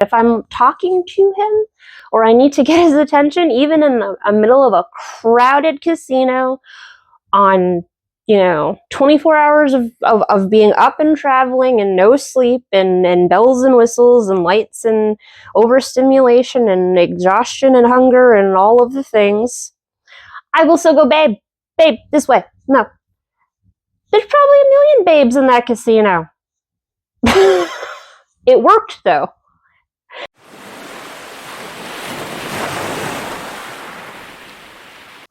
If I'm talking to him or I need to get his attention, even in the middle of a crowded casino on, 24 hours of being up and traveling and no sleep and bells and whistles and lights and overstimulation and exhaustion and hunger and all of the things, I will still go, babe, this way. No. There's probably a million babes in that casino. It worked, though.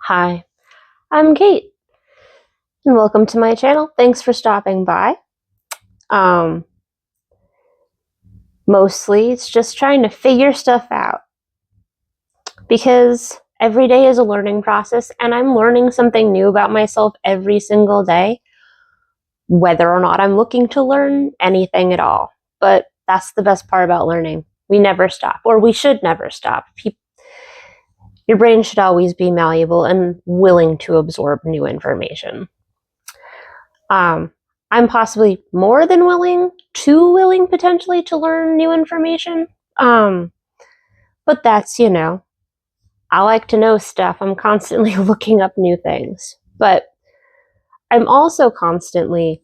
Hi, I'm Kate, and welcome to my channel. Thanks for stopping by. Mostly, it's just trying to figure stuff out, because every day is a learning process, and I'm learning something new about myself every single day, whether or not I'm looking to learn anything at all. But that's the best part about learning. We never stop, or we should never stop. Your brain should always be malleable and willing to absorb new information. I'm possibly more than willing, too willing potentially to learn new information. But that's, I like to know stuff. I'm constantly looking up new things. But I'm also constantly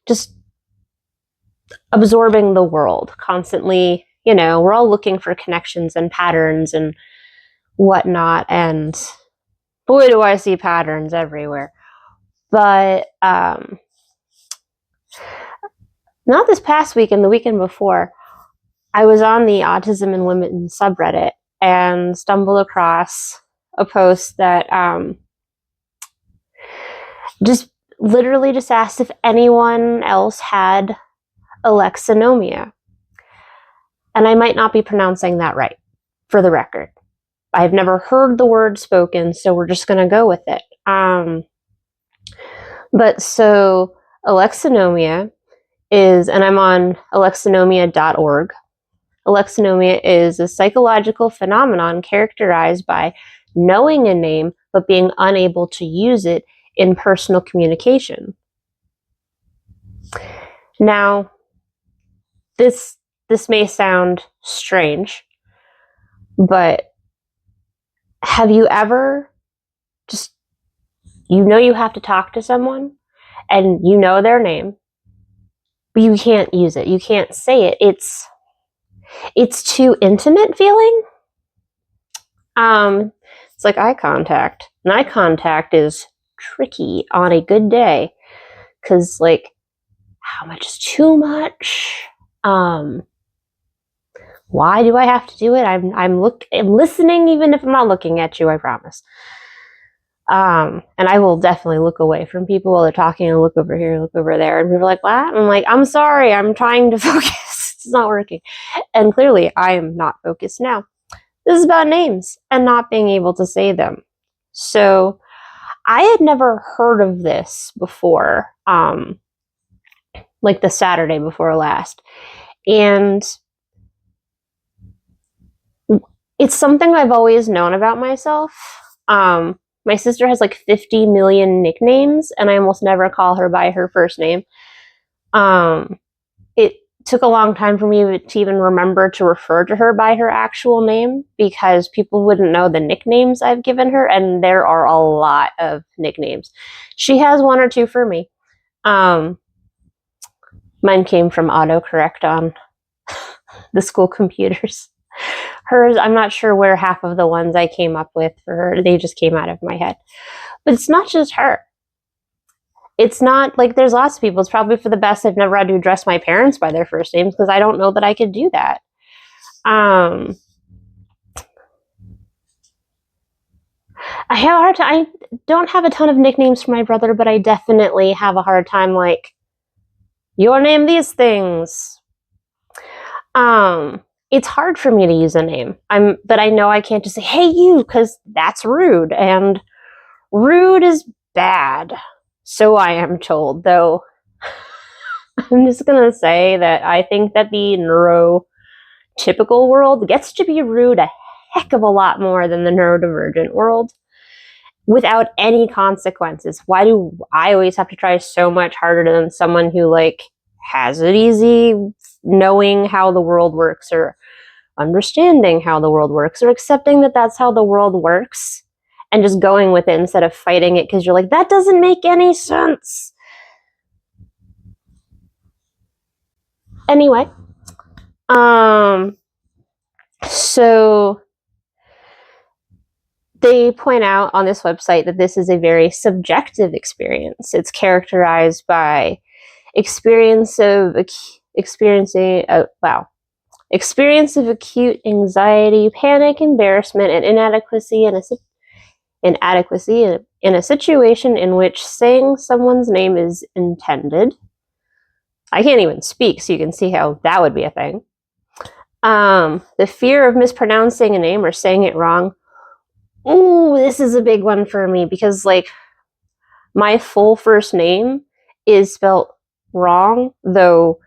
just absorbing the world, constantly, we're all looking for connections and patterns and whatnot, and boy, do I see patterns everywhere. But not this past week and the weekend before, I was on the Autism and Women subreddit and stumbled across a post that just literally just asked if anyone else had Alexinomia. And I might not be pronouncing that right, for the record. I've never heard the word spoken, so we're just going to go with it. But so Alexinomia is, and I'm on alexinomia.org. Alexinomia is a psychological phenomenon characterized by knowing a name but being unable to use it in personal communication. Now, this may sound strange, but have you ever you have to talk to someone and you know their name, but you can't use it. You can't say it. It's too intimate feeling. It's like eye contact. And eye contact is tricky on a good day because, how much is too much? Why do I have to do it? I'm listening even if I'm not looking at you, I promise. And I will definitely look away from people while they're talking and look over here, look over there. And people are like, what? I'm like, I'm sorry, I'm trying to focus. It's not working. And clearly I am not focused now. This is about names and not being able to say them. So I had never heard of this before, the Saturday before last. And it's something I've always known about myself. My sister has 50 million nicknames, and I almost never call her by her first name. It took a long time for me to even remember to refer to her by her actual name because people wouldn't know the nicknames I've given her, and there are a lot of nicknames. She has one or two for me. Mine came from autocorrect on the school computers. Hers, I'm not sure where half of the ones I came up with for her, they just came out of my head. But it's not just her. It's not there's lots of people. It's probably for the best I've never had to address my parents by their first names because I don't know that I could do that. I have a hard time. I don't have a ton of nicknames for my brother, but I definitely have a hard time your name these things. It's hard for me to use a name. But I know I can't just say, hey, you, because that's rude. And rude is bad. So I am told, though. I'm just going to say that I think that the neurotypical world gets to be rude a heck of a lot more than the neurodivergent world without any consequences. Why do I always have to try so much harder than someone who, has it easy knowing how the world works, or understanding how the world works, or accepting that that's how the world works and just going with it instead of fighting it because you're like, that doesn't make any sense. Anyway, so they point out on this website that this is a very subjective experience. It's characterized by experience of acute anxiety, panic, embarrassment, and inadequacy in a situation in which saying someone's name is intended. I can't even speak, so you can see how that would be a thing. The fear of mispronouncing a name or saying it wrong. Ooh, this is a big one for me because, like, my full first name is spelled wrong, though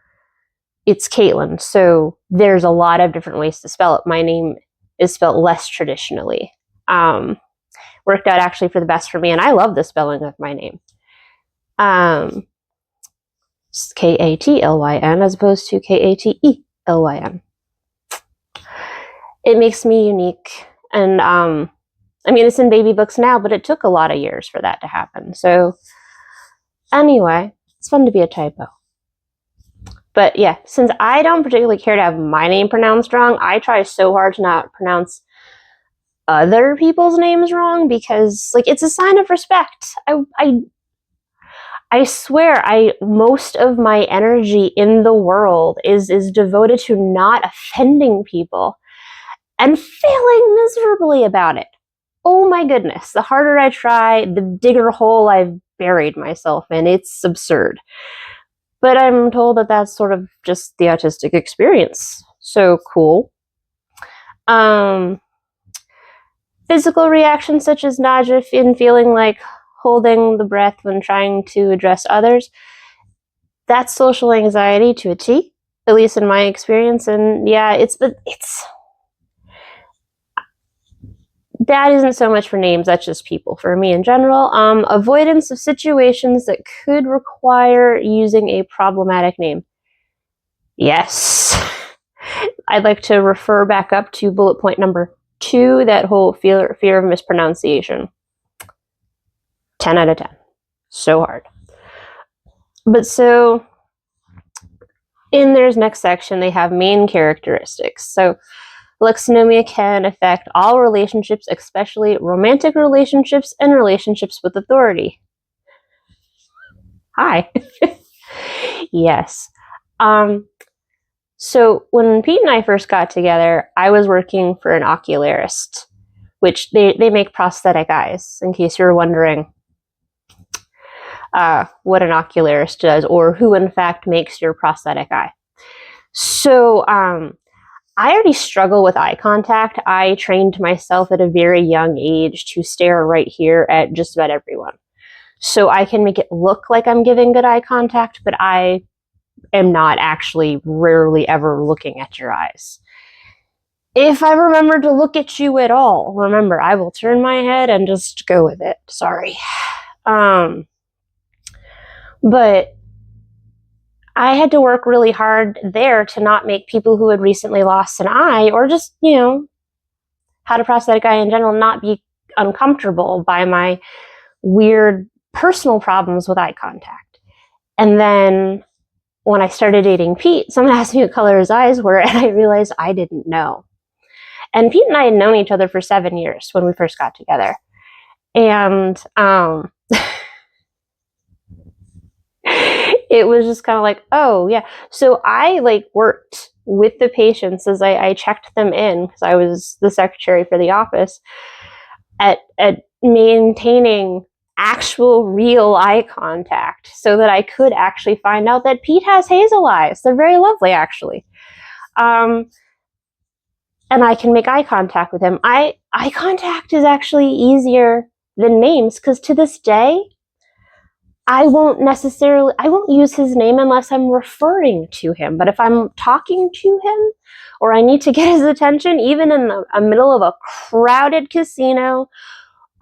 it's Caitlin, so there's a lot of different ways to spell it. My name is spelled less traditionally. Worked out actually for the best for me, and I love the spelling of my name. Katlyn as opposed to Katelyn. It makes me unique, and I mean, it's in baby books now, but it took a lot of years for that to happen. So anyway, it's fun to be a typo. But yeah, since I don't particularly care to have my name pronounced wrong, I try so hard to not pronounce other people's names wrong because, like, it's a sign of respect. I swear, most of my energy in the world is devoted to not offending people and failing miserably about it. Oh my goodness, the harder I try, the bigger hole I've buried myself in. It's absurd. But I'm told that that's sort of just the autistic experience. So cool. Physical reactions such as nausea and feeling like holding the breath when trying to address others. That's social anxiety to a T, at least in my experience. And yeah, that isn't so much for names, that's just people for me in general. Avoidance of situations that could require using a problematic name. Yes. I'd like to refer back up to bullet point number 2, that whole fear of mispronunciation. 10 out of 10. So hard. But so, in their next section, they have main characteristics. So, Alexinomia can affect all relationships, especially romantic relationships and relationships with authority. Hi. Yes. So when Pete and I first got together, I was working for an ocularist, which they make prosthetic eyes, in case you're wondering what an ocularist does or who in fact makes your prosthetic eye. So I already struggle with eye contact. I trained myself at a very young age to stare right here at just about everyone. So I can make it look like I'm giving good eye contact, but I am not actually rarely ever looking at your eyes. If I remember to look at you at all, remember, I will turn my head and just go with it. Sorry. But I had to work really hard there to not make people who had recently lost an eye, or just, had a prosthetic eye in general, not be uncomfortable by my weird personal problems with eye contact. And then when I started dating Pete, someone asked me what color his eyes were, and I realized I didn't know. And Pete and I had known each other for 7 years when we first got together. And it was just kind of like, oh, yeah. So I worked with the patients as I checked them in, because I was the secretary for the office, at maintaining actual real eye contact so that I could actually find out that Pete has hazel eyes. They're very lovely, actually. And I can make eye contact with him. Eye contact is actually easier than names, because to this day, I won't use his name unless I'm referring to him. But if I'm talking to him or I need to get his attention, even in the middle of a crowded casino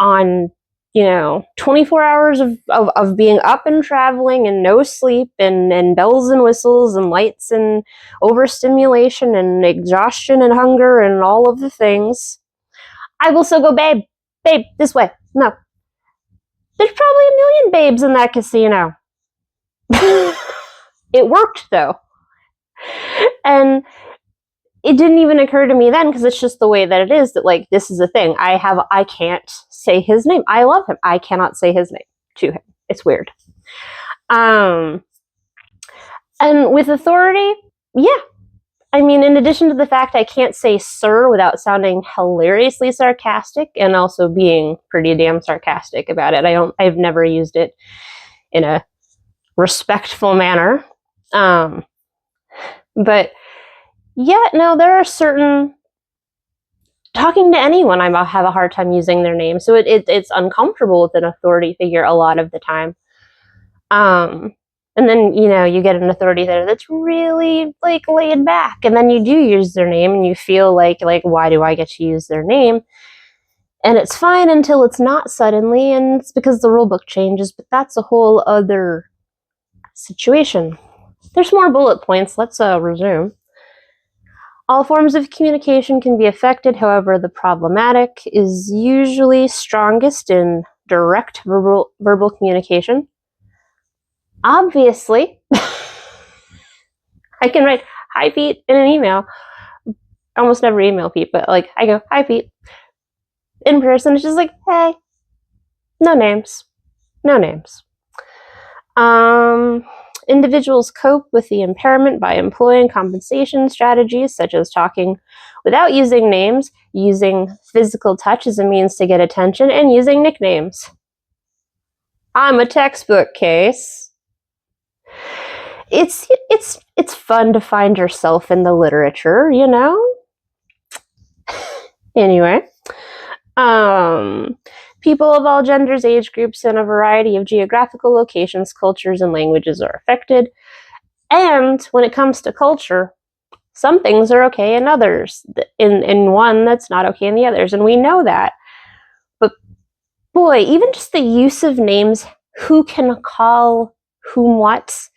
on 24 hours of being up and traveling and no sleep and bells and whistles and lights and overstimulation and exhaustion and hunger and all of the things, I will still go, babe, this way. No. There's probably a million babes in that casino. It worked, though. And it didn't even occur to me then, because it's just the way that it is, that, like, this is a thing. I can't say his name. I love him. I cannot say his name to him. It's weird. And with authority, yeah. I mean, in addition to the fact I can't say sir without sounding hilariously sarcastic and also being pretty damn sarcastic about it. I've never used it in a respectful manner. But yeah, no, there are certain, talking to anyone, I have a hard time using their name. So it's uncomfortable with an authority figure a lot of the time. And then, you get an authority there that's really, like, laid back. And then you do use their name and you feel like, why do I get to use their name? And it's fine until it's not suddenly, and it's because the rulebook changes, but that's a whole other situation. There's more bullet points. Let's resume. All forms of communication can be affected. However, the problematic is usually strongest in direct verbal communication. Obviously, I can write hi Pete in an email. I almost never email Pete, but I go hi Pete. In person, it's just like, hey. No names. Individuals cope with the impairment by employing compensation strategies such as talking without using names, using physical touch as a means to get attention, and using nicknames. I'm a textbook case. It's fun to find yourself in the literature, Anyway, people of all genders, age groups, and a variety of geographical locations, cultures, and languages are affected. And when it comes to culture, some things are okay in others, in one that's not okay in the others, and we know that. But boy, even just the use of names, who can call whom what,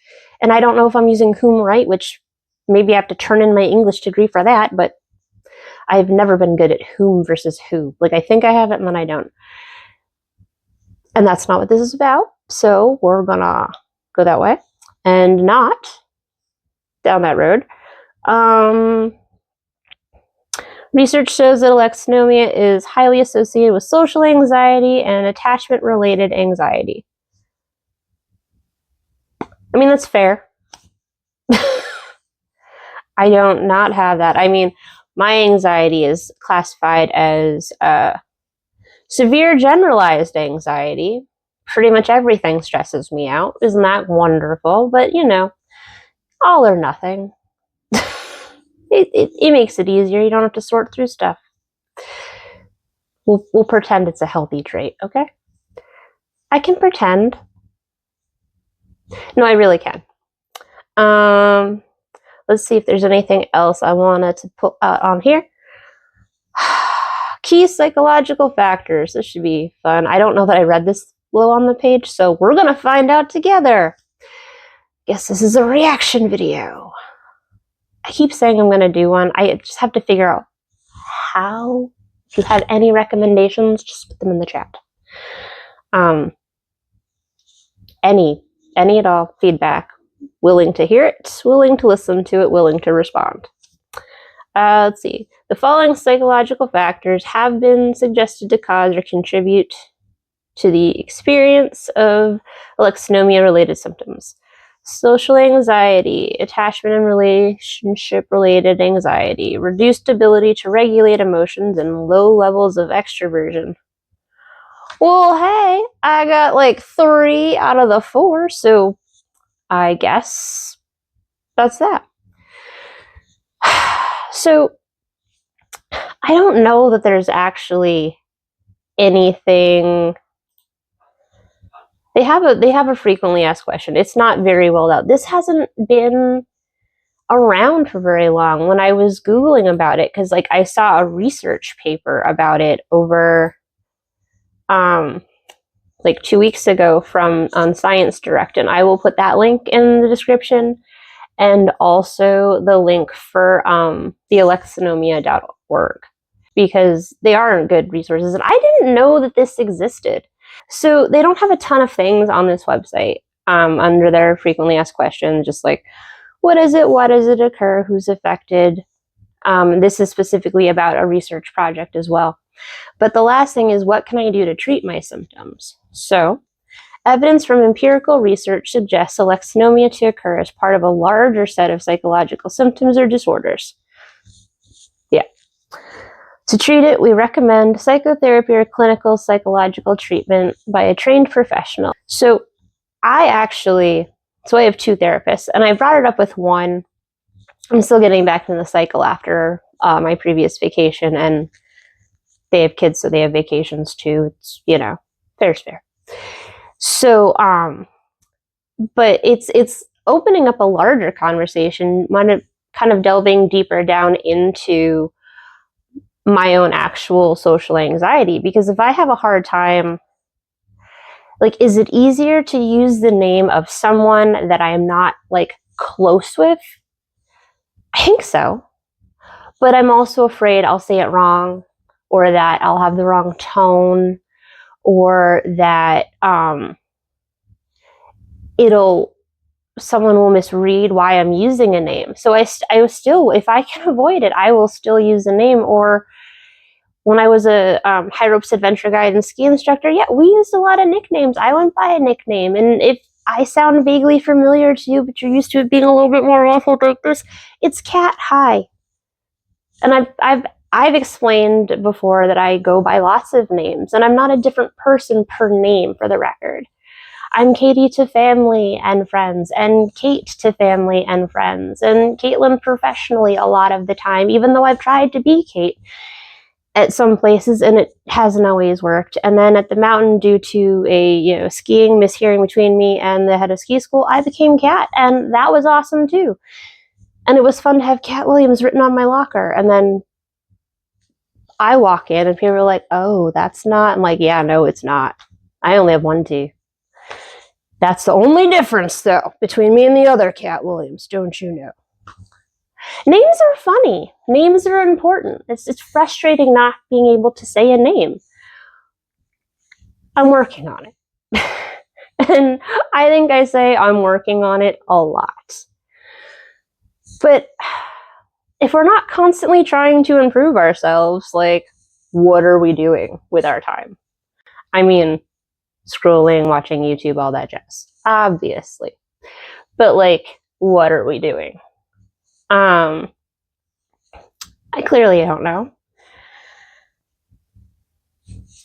and I don't know if I'm using whom right, which maybe I have to turn in my English degree for that, but I've never been good at whom versus who. I think I have it and then I don't. And that's not what this is about, so we're gonna go that way and not down that road. Research shows that Alexinomia is highly associated with social anxiety and attachment-related anxiety. I mean, that's fair. I don't not have that. I mean, my anxiety is classified as severe generalized anxiety. Pretty much everything stresses me out. Isn't that wonderful? But, all or nothing. It makes it easier. You don't have to sort through stuff. We'll pretend it's a healthy trait, okay? I can pretend. No, I really can. Let's see if there's anything else I wanted to put out on here. Key psychological factors. This should be fun. I don't know that I read this below on the page, so we're going to find out together. Guess this is a reaction video. I keep saying I'm going to do one. I just have to figure out how. If you have any recommendations, just put them in the chat. Any at all, feedback. Willing to hear it, willing to listen to it, willing to respond. Let's see. The following psychological factors have been suggested to cause or contribute to the experience of Alexinomia-related symptoms. Social anxiety, attachment and relationship-related anxiety, reduced ability to regulate emotions, and low levels of extroversion. Well, hey, I got 3 out of the 4, so I guess that's that. So, I don't know that there's actually anything. They have a frequently asked question. It's not very well out. This hasn't been around for very long. When I was Googling about it, because I saw a research paper about it over like 2 weeks ago from on Science Direct, and I will put that link in the description, and also the link for the Alexinomia.org, because they are good resources. And I didn't know that this existed. So they don't have a ton of things on this website under their frequently asked questions, just like, what is it? Why does it occur? Who's affected? This is specifically about a research project as well. But the last thing is, what can I do to treat my symptoms? So, evidence from empirical research suggests alexinomia to occur as part of a larger set of psychological symptoms or disorders. Yeah. To treat it, we recommend psychotherapy or clinical psychological treatment by a trained professional. So I have 2 therapists, and I brought it up with one. I'm still getting back in the cycle after my previous vacation, and they have kids, so they have vacations too. It's, fair's fair. So, but it's opening up a larger conversation, kind of delving deeper down into my own actual social anxiety. Because if I have a hard time, like, is it easier to use the name of someone that I am not, like, close with? I think so. But I'm also afraid I'll say it wrong, or that I'll have the wrong tone, or that someone will misread why I'm using a name. So I still, if I can avoid it, I will still use a name. Or when I was a high ropes adventure guide and ski instructor, yeah, we used a lot of nicknames. I went by a nickname, and if I sound vaguely familiar to you, but you're used to it being a little bit more awful like this, it's Cat. Hi. And I've explained before that I go by lots of names, and I'm not a different person per name, for the record. I'm Katie to family and friends, and Kate to family and friends, and Caitlin professionally a lot of the time, even though I've tried to be Kate at some places, and it hasn't always worked. And then at the mountain, due to a skiing mishearing between me and the head of ski school, I became Kat, and that was awesome too. And it was fun to have Cat Williams written on my locker. And then I walk in, and people are like, "Oh, that's not." I'm like, "Yeah, no, it's not. I only have one T. That's the only difference, though, between me and the other Cat Williams, don't you know?" Names are funny. Names are important. It's frustrating not being able to say a name. I'm working on it. And I think I say I'm working on it a lot. But if we're not constantly trying to improve ourselves, like, what are we doing with our time? I mean, scrolling, watching YouTube, all that jazz, obviously. But, like, what are we doing? I clearly don't know.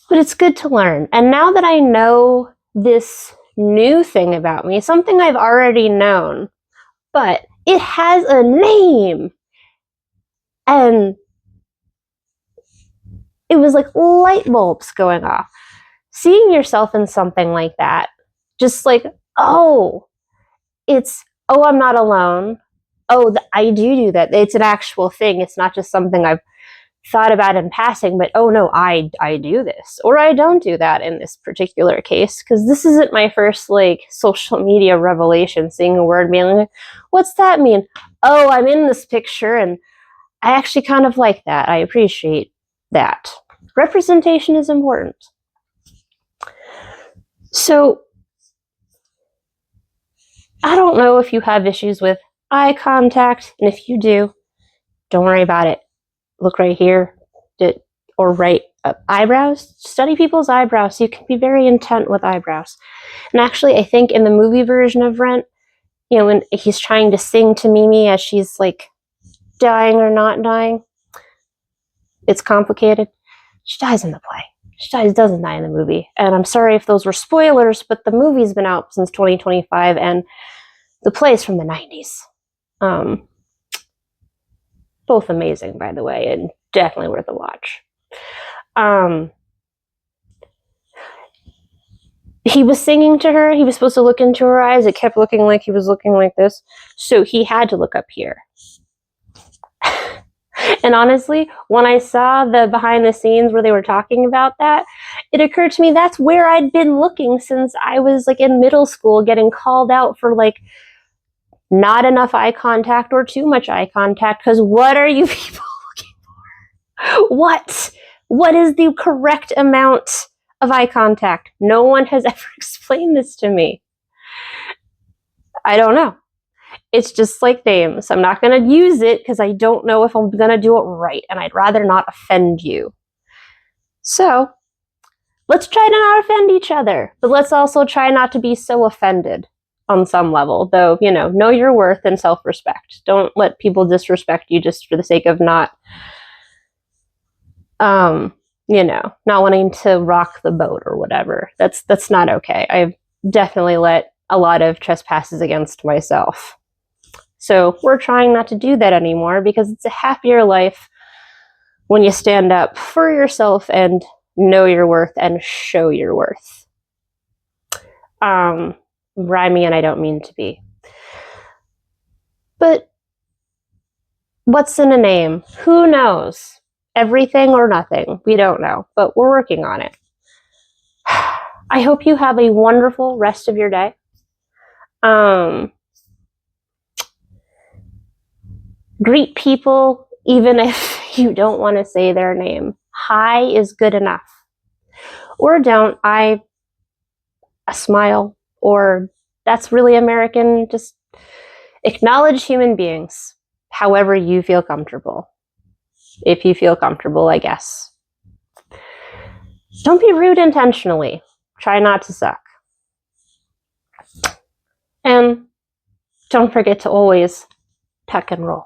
But it's good to learn. And now that I know this new thing about me, something I've already known, but it has a name. And it was like light bulbs going off. Seeing yourself in something like that, just like, oh, I'm not alone. Oh, I do that. It's an actual thing. It's not just something I've thought about in passing, but oh no, I do this, or I don't do that in this particular case, because this isn't my first, like, social media revelation, seeing a word being like, what's that mean? Oh, I'm in this picture, and I actually kind of like that. I appreciate that. Representation is important. So, I don't know if you have issues with eye contact, and if you do, don't worry about it. Look right here, or right up. Eyebrows. Study people's eyebrows. You can be very intent with eyebrows. And actually, I think in the movie version of Rent, when he's trying to sing to Mimi as she's, like, dying or not dying, it's complicated. She dies in the play. She doesn't die in the movie. And I'm sorry if those were spoilers, but the movie's been out since 2025, and the play's from the 90s. Both amazing, by the way, and definitely worth a watch. He was singing to her. He was supposed to look into her eyes. It kept looking like he was looking like this. So he had to look up here. And honestly, when I saw the behind the scenes where they were talking about that, it occurred to me that's where I'd been looking since I was like in middle school, getting called out for like not enough eye contact or too much eye contact. Because what are you people looking for? What is the correct amount of eye contact? No one has ever explained this to me. I don't know. It's just like names. I'm not going to use it because I don't know if I'm going to do it right, and I'd rather not offend you. So let's try to not offend each other, but let's also try not to be so offended on some level, though, know your worth and self-respect. Don't let people disrespect you just for the sake of not, not wanting to rock the boat or whatever. That's not okay. I've definitely let a lot of trespasses against myself. So we're trying not to do that anymore because it's a happier life when you stand up for yourself and know your worth and show your worth. Rhyming, and I don't mean to be. But what's in a name? Who knows? Everything or nothing. We don't know, but we're working on it. I hope you have a wonderful rest of your day. Greet people even if you don't want to say their name. Hi is good enough. Or don't. A smile, or that's really American. Just acknowledge human beings however you feel comfortable. If you feel comfortable, I guess. Don't be rude intentionally. Try not to suck. And don't forget to always tuck and roll.